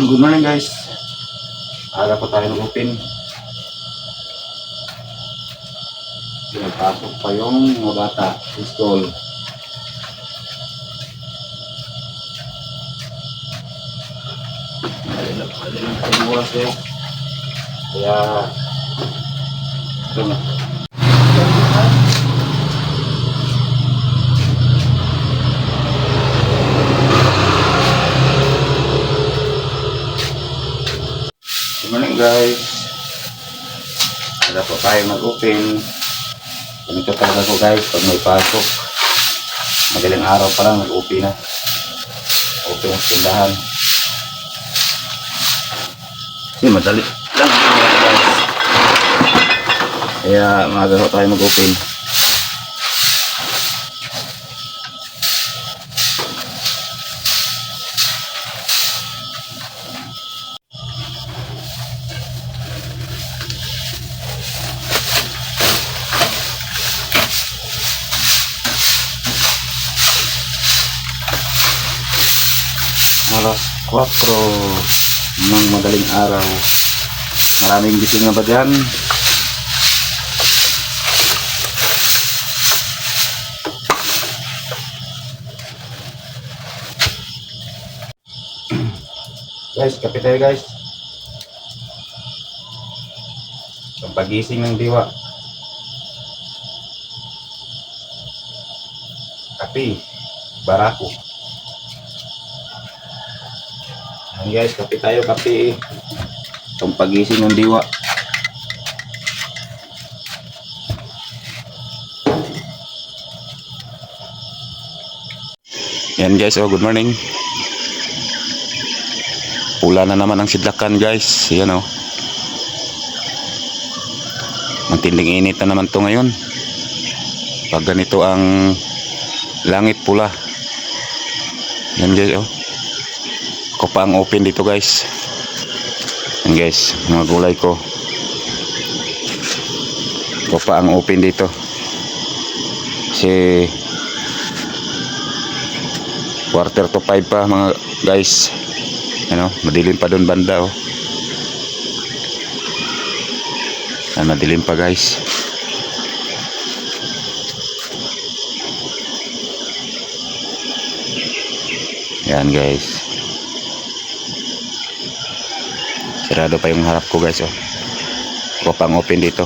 Good morning guys. Aga pa tayo mag-open. Pinagpasok pa yung mga bata sa school. Malilang pa yung oras eh. Kaya ito na. Good morning guys. Aga po tayo mag-open. Ganito talaga ko guys pag may pasok. Madaling araw pa lang mag-open na. Open ang tindahan. Kasi madali lang guys. Kaya maaga po tayo mag-open. Alas 4 ng madaling araw. Maraming gising na ba dyan? Guys, kape tayo guys. Ang pagising ng diwa. Kape, barako. Ayan guys, kape tayo, kape. Itong pagising ng diwa. Yan guys, oh, good morning. Pula na naman ang sidlakan guys. Yan oh. Matinding init na naman to ngayon. Pag ganito ang langit pula. Yan guys oh. Ako pa ang open dito guys. Yan guys, mga gulay ko. Ako pa ang open dito. Kasi 4:45 pa mga guys. Ano, madilim pa doon banda oh. Madilim pa guys. Yan guys. Sarado pa yung harap ko guys oh. Ako pang open dito.